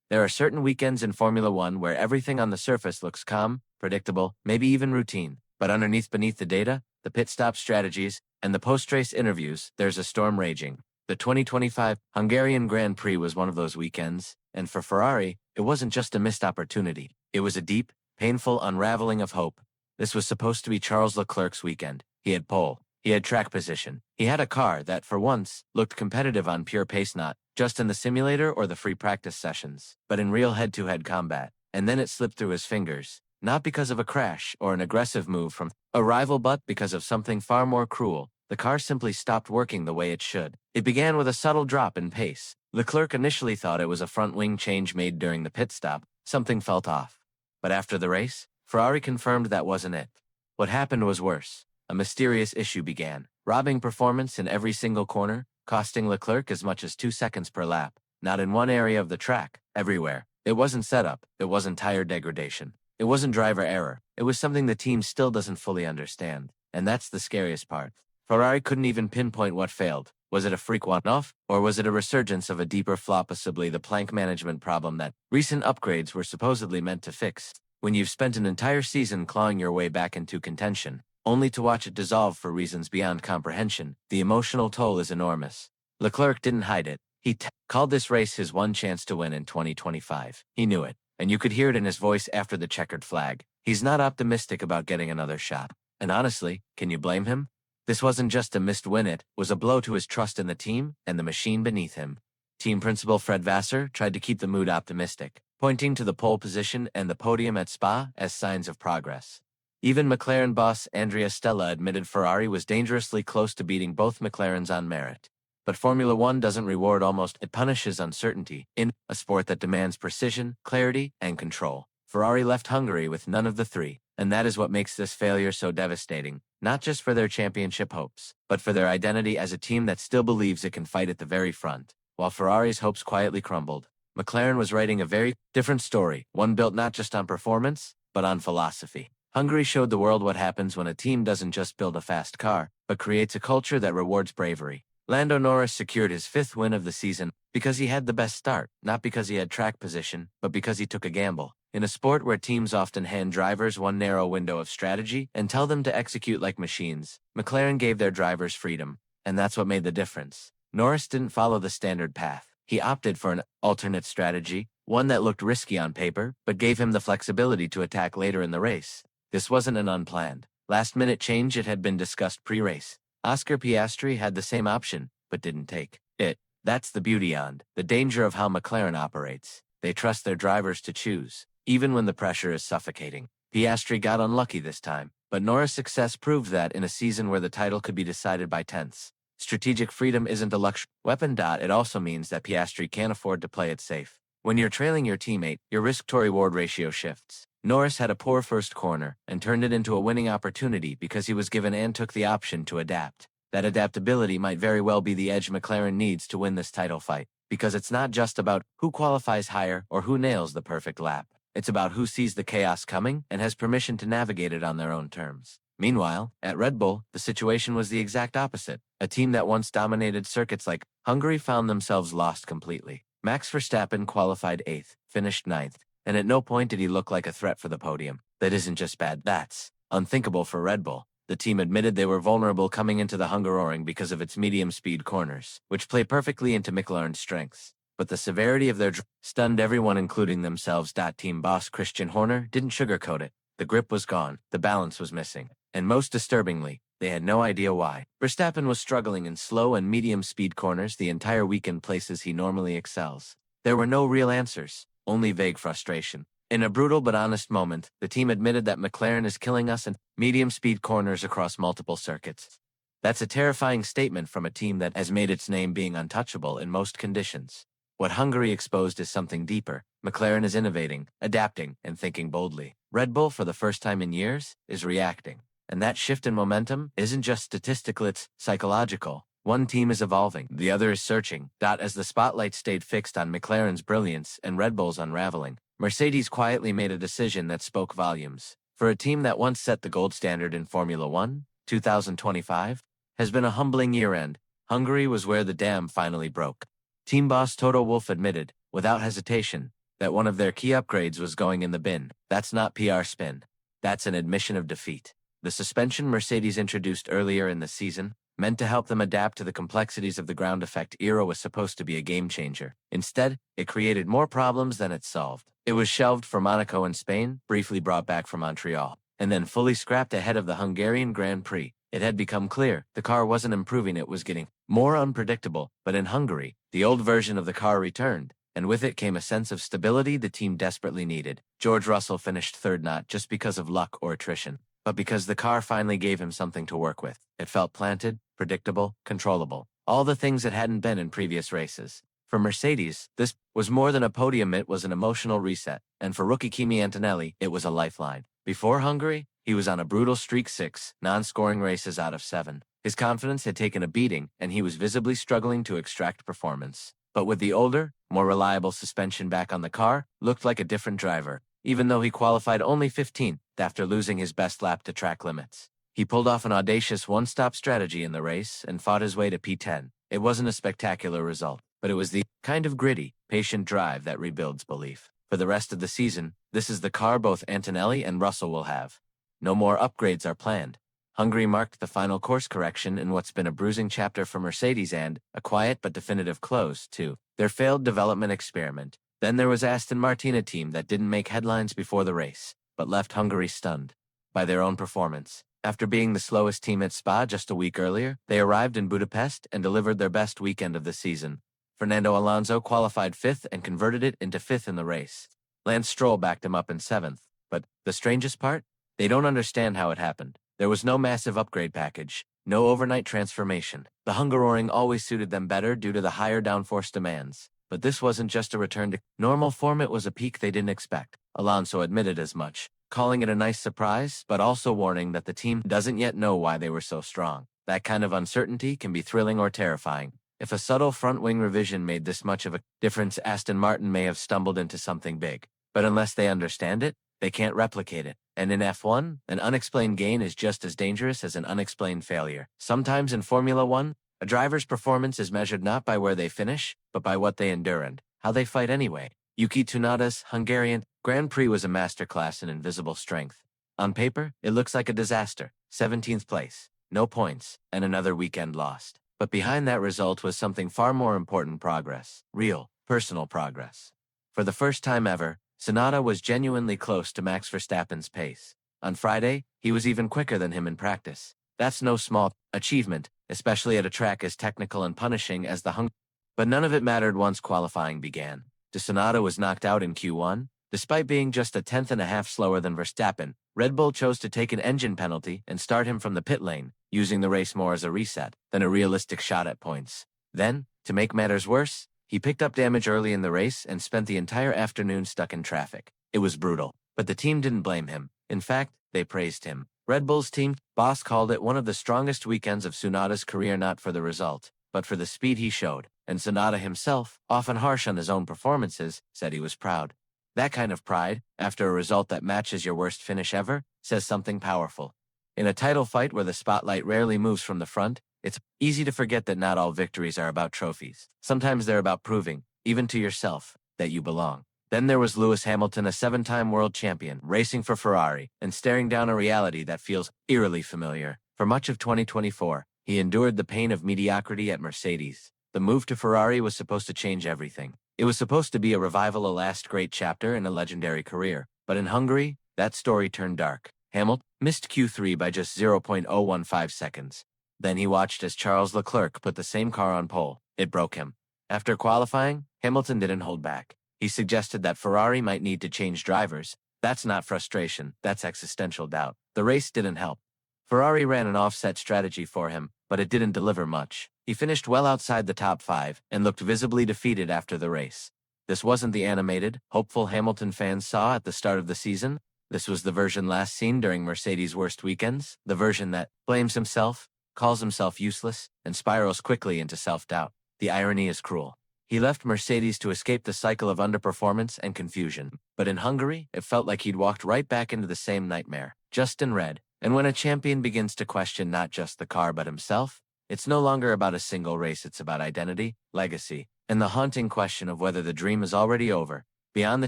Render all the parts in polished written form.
There are certain weekends in Formula One where everything on the surface looks calm, predictable, maybe even routine. But beneath the data, the pit stop strategies, and the post-race interviews, there's a storm raging. The 2025 Hungarian Grand Prix was one of those weekends, and for Ferrari, it wasn't just a missed opportunity. It was a deep, painful unraveling of hope. This was supposed to be Charles Leclerc's weekend. He had pole. He had track position. He had a car that, for once, looked competitive on pure pace, not just in the simulator or the free practice sessions, but in real head-to-head combat. And then it slipped through his fingers, not because of a crash or an aggressive move from a rival, but because of something far more cruel. The car simply stopped working the way it should. It began with a subtle drop in pace. Leclerc initially thought it was a front wing change made during the pit stop. Something felt off. But after the race, Ferrari confirmed that wasn't it. What happened was worse. A mysterious issue began, robbing performance in every single corner, costing Leclerc as much as 2 seconds per lap. Not in one area of the track, everywhere. It wasn't setup, it wasn't tire degradation. It wasn't driver error. It was something the team still doesn't fully understand. And that's the scariest part. Ferrari couldn't even pinpoint what failed. Was it a freak one-off, or was it a resurgence of a deeper flaw, possibly the plank management problem that recent upgrades were supposedly meant to fix? When you've spent an entire season clawing your way back into contention, only to watch it dissolve for reasons beyond comprehension, the emotional toll is enormous. Leclerc didn't hide it. He called this race his one chance to win in 2025. He knew it, and you could hear it in his voice after the checkered flag. He's not optimistic about getting another shot. And honestly, can you blame him? This wasn't just a missed win, it was a blow to his trust in the team and the machine beneath him. Team principal Fred Vasseur tried to keep the mood optimistic, pointing to the pole position and the podium at Spa as signs of progress. Even McLaren boss Andrea Stella admitted Ferrari was dangerously close to beating both McLarens on merit. But Formula One doesn't reward almost, it punishes uncertainty. In a sport that demands precision, clarity, and control, Ferrari left Hungary with none of the three. And that is what makes this failure so devastating, not just for their championship hopes, but for their identity as a team that still believes it can fight at the very front. While Ferrari's hopes quietly crumbled, McLaren was writing a very different story, one built not just on performance, but on philosophy. Hungary showed the world what happens when a team doesn't just build a fast car, but creates a culture that rewards bravery. Lando Norris secured his 5th win of the season because he had the best start, not because he had track position, but because he took a gamble. In a sport where teams often hand drivers one narrow window of strategy and tell them to execute like machines, McLaren gave their drivers freedom, and that's what made the difference. Norris didn't follow the standard path. He opted for an alternate strategy, one that looked risky on paper, but gave him the flexibility to attack later in the race. This wasn't an unplanned, last-minute change. It had been discussed pre-race. Oscar Piastri had the same option, but didn't take it. That's the beauty and the danger of how McLaren operates. They trust their drivers to choose, even when the pressure is suffocating. Piastri got unlucky this time, but Norris' success proved that in a season where the title could be decided by tenths, strategic freedom isn't a luxury weapon. It also means that Piastri can't afford to play it safe. When you're trailing your teammate, your risk-to-reward ratio shifts. Norris had a poor first corner and turned it into a winning opportunity because he was given and took the option to adapt. That adaptability might very well be the edge McLaren needs to win this title fight, because it's not just about who qualifies higher or who nails the perfect lap. It's about who sees the chaos coming and has permission to navigate it on their own terms. Meanwhile, at Red Bull, the situation was the exact opposite. A team that once dominated circuits like Hungary found themselves lost completely. Max Verstappen qualified 8th, finished 9th, and at no point did he look like a threat for the podium. That isn't just bad, that's unthinkable for Red Bull. The team admitted they were vulnerable coming into the Hungaroring because of its medium-speed corners, which play perfectly into McLaren's strengths. But the severity of their stunned everyone, including themselves. Team boss Christian Horner didn't sugarcoat it. The grip was gone, the balance was missing, and most disturbingly, they had no idea why. Verstappen was struggling in slow and medium-speed corners the entire weekend, places he normally excels. There were no real answers, only vague frustration. In a brutal but honest moment, the team admitted that McLaren is killing us in medium-speed corners across multiple circuits. That's a terrifying statement from a team that has made its name being untouchable in most conditions. What Hungary exposed is something deeper. McLaren is innovating, adapting, and thinking boldly. Red Bull, for the first time in years, is reacting. And that shift in momentum isn't just statistical, it's psychological. One team is evolving, the other is searching. As the spotlight stayed fixed on McLaren's brilliance and Red Bull's unraveling, Mercedes quietly made a decision that spoke volumes. For a team that once set the gold standard in Formula One, 2025 has been a humbling year-end. Hungary was where the dam finally broke. Team boss Toto Wolff admitted, without hesitation, that one of their key upgrades was going in the bin. That's not PR spin. That's an admission of defeat. The suspension Mercedes introduced earlier in the season, meant to help them adapt to the complexities of the ground effect era, was supposed to be a game changer. Instead, it created more problems than it solved. It was shelved for Monaco and Spain, briefly brought back for Montreal, and then fully scrapped ahead of the Hungarian Grand Prix. It had become clear the car wasn't improving, it was getting more unpredictable. But in Hungary, the old version of the car returned, and with it came a sense of stability the team desperately needed. George Russell finished third not just because of luck or attrition, but because the car finally gave him something to work with. It felt planted, predictable, controllable. All the things it hadn't been in previous races. For Mercedes, this was more than a podium, it was an emotional reset. And for rookie Kimi Antonelli, it was a lifeline. Before Hungary, he was on a brutal streak, 6 non-scoring races out of 7. His confidence had taken a beating, and he was visibly struggling to extract performance. But with the older, more reliable suspension back on the car, looked like a different driver. Even though he qualified only 15th after losing his best lap to track limits, he pulled off an audacious one-stop strategy in the race and fought his way to P10. It wasn't a spectacular result, but it was the kind of gritty, patient drive that rebuilds belief. For the rest of the season, this is the car both Antonelli and Russell will have. No more upgrades are planned. Hungary marked the final course correction in what's been a bruising chapter for Mercedes and a quiet but definitive close to their failed development experiment. Then there was Aston Martin, a team that didn't make headlines before the race, but left Hungary stunned by their own performance. After being the slowest team at Spa just a week earlier, they arrived in Budapest and delivered their best weekend of the season. Fernando Alonso qualified 5th and converted it into 5th in the race. Lance Stroll backed him up in 7th. But the strangest part? They don't understand how it happened. There was no massive upgrade package, no overnight transformation. The Hungaroring always suited them better due to the higher downforce demands. But this wasn't just a return to normal form, it was a peak they didn't expect. Alonso admitted as much, calling it a nice surprise, but also warning that the team doesn't yet know why they were so strong. That kind of uncertainty can be thrilling or terrifying. If a subtle front-wing revision made this much of a difference, Aston Martin may have stumbled into something big. But unless they understand it, they can't replicate it. And in F1, an unexplained gain is just as dangerous as an unexplained failure. Sometimes in Formula 1, a driver's performance is measured not by where they finish, but by what they endure and how they fight anyway. Yuki Tsunoda's Hungarian Grand Prix was a masterclass in invisible strength. On paper, it looks like a disaster. 17th place, no points, and another weekend lost. But behind that result was something far more important: progress. Real, personal progress. For the first time ever, Tsunoda was genuinely close to Max Verstappen's pace. On Friday, he was even quicker than him in practice. That's no small achievement, especially at a track as technical and punishing as the Hungary. But none of it mattered once qualifying began. Tsunoda was knocked out in Q1. Despite being just a 10th slower than Verstappen, Red Bull chose to take an engine penalty and start him from the pit lane, using the race more as a reset than a realistic shot at points. Then, to make matters worse, he picked up damage early in the race and spent the entire afternoon stuck in traffic. It was brutal, but the team didn't blame him. In fact, they praised him. Red Bull's team boss called it one of the strongest weekends of Tsunoda's career, not for the result, but for the speed he showed. And Tsunoda himself, often harsh on his own performances, said he was proud. That kind of pride, after a result that matches your worst finish ever, says something powerful. In a title fight where the spotlight rarely moves from the front, it's easy to forget that not all victories are about trophies. Sometimes they're about proving, even to yourself, that you belong. Then there was Lewis Hamilton, a 7-time world champion, racing for Ferrari and staring down a reality that feels eerily familiar. For much of 2024, he endured the pain of mediocrity at Mercedes. The move to Ferrari was supposed to change everything. It was supposed to be a revival, a last great chapter in a legendary career. But in Hungary, that story turned dark. Hamilton missed Q3 by just 0.015 seconds. Then he watched as Charles Leclerc put the same car on pole. It broke him. After qualifying, Hamilton didn't hold back. He suggested that Ferrari might need to change drivers. That's not frustration, that's existential doubt. The race didn't help. Ferrari ran an offset strategy for him, but it didn't deliver much. He finished well outside the top 5 and looked visibly defeated after the race. This wasn't the animated, hopeful Hamilton fans saw at the start of the season. This was the version last seen during Mercedes' worst weekends, the version that blames himself, calls himself useless, and spirals quickly into self-doubt. The irony is cruel. He left Mercedes to escape the cycle of underperformance and confusion. But in Hungary, it felt like he'd walked right back into the same nightmare, just in red. And when a champion begins to question not just the car but himself, it's no longer about a single race, it's about identity, legacy, and the haunting question of whether the dream is already over. Beyond the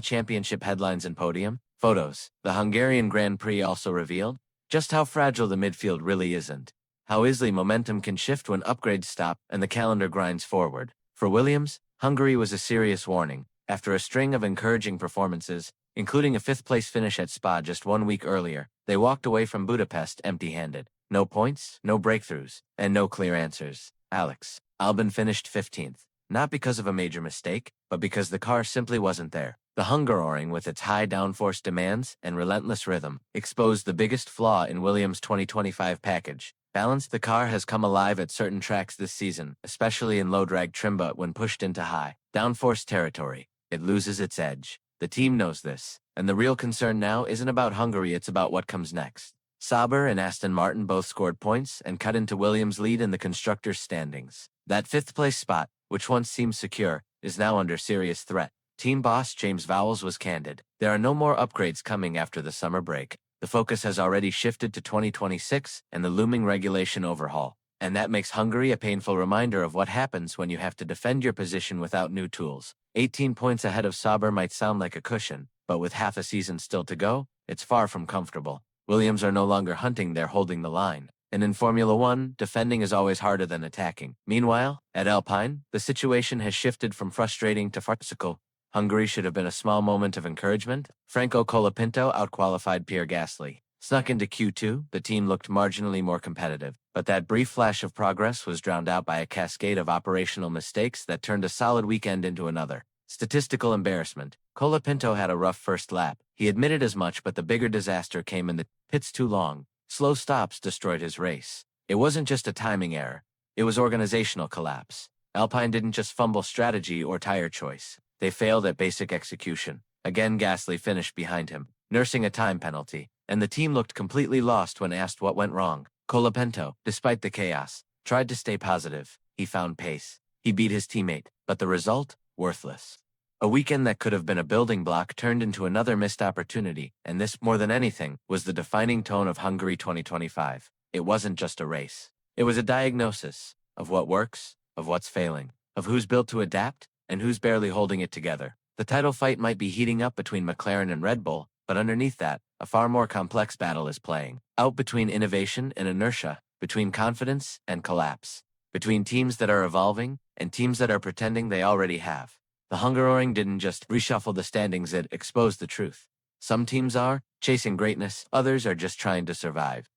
championship headlines and podium photos, the Hungarian Grand Prix also revealed just how fragile the midfield really isn't. How easily momentum can shift when upgrades stop and the calendar grinds forward. For Williams, Hungary was a serious warning. After a string of encouraging performances, including a fifth-place finish at Spa just 1 week earlier, they walked away from Budapest empty-handed. No points, no breakthroughs, and no clear answers. Alex Albon finished 15th, not because of a major mistake, but because the car simply wasn't there. The Hungaroring, with its high downforce demands and relentless rhythm, exposed the biggest flaw in Williams' 2025 package. Balance: the car has come alive at certain tracks this season, especially in low-drag trim, but when pushed into high downforce territory, it loses its edge. The team knows this, and the real concern now isn't about Hungary, it's about what comes next. Sauber and Aston Martin both scored points and cut into Williams' lead in the constructors' standings. That fifth-place spot, which once seemed secure, is now under serious threat. Team boss James Vowles was candid. There are no more upgrades coming after the summer break. The focus has already shifted to 2026 and the looming regulation overhaul. And that makes Hungary a painful reminder of what happens when you have to defend your position without new tools. 18 points ahead of Sauber might sound like a cushion, but with half a season still to go, it's far from comfortable. Williams are no longer hunting, they're holding the line. And in Formula One, defending is always harder than attacking. Meanwhile, at Alpine, the situation has shifted from frustrating to farcical. Hungary should have been a small moment of encouragement. Franco Colapinto outqualified Pierre Gasly. Snuck into Q2, the team looked marginally more competitive, but that brief flash of progress was drowned out by a cascade of operational mistakes that turned a solid weekend into another. Statistical embarrassment. Colapinto had a rough first lap. He admitted as much, but the bigger disaster came in the pits too long. Slow stops destroyed his race. It wasn't just a timing error. It was organizational collapse. Alpine didn't just fumble strategy or tire choice. They failed at basic execution. Again, Gasly finished behind him, nursing a time penalty, and the team looked completely lost when asked what went wrong. Colapinto, despite the chaos, tried to stay positive. He found pace. He beat his teammate, but the result? Worthless. A weekend that could have been a building block turned into another missed opportunity, and this, more than anything, was the defining tone of Hungary 2025. It wasn't just a race. It was a diagnosis of what works, of what's failing, of who's built to adapt, and who's barely holding it together. The title fight might be heating up between McLaren and Red Bull, but underneath that, a far more complex battle is playing out between innovation and inertia, between confidence and collapse, between teams that are evolving and teams that are pretending they already have. The Hungaroring didn't just reshuffle the standings, it exposed the truth. Some teams are chasing greatness, others are just trying to survive.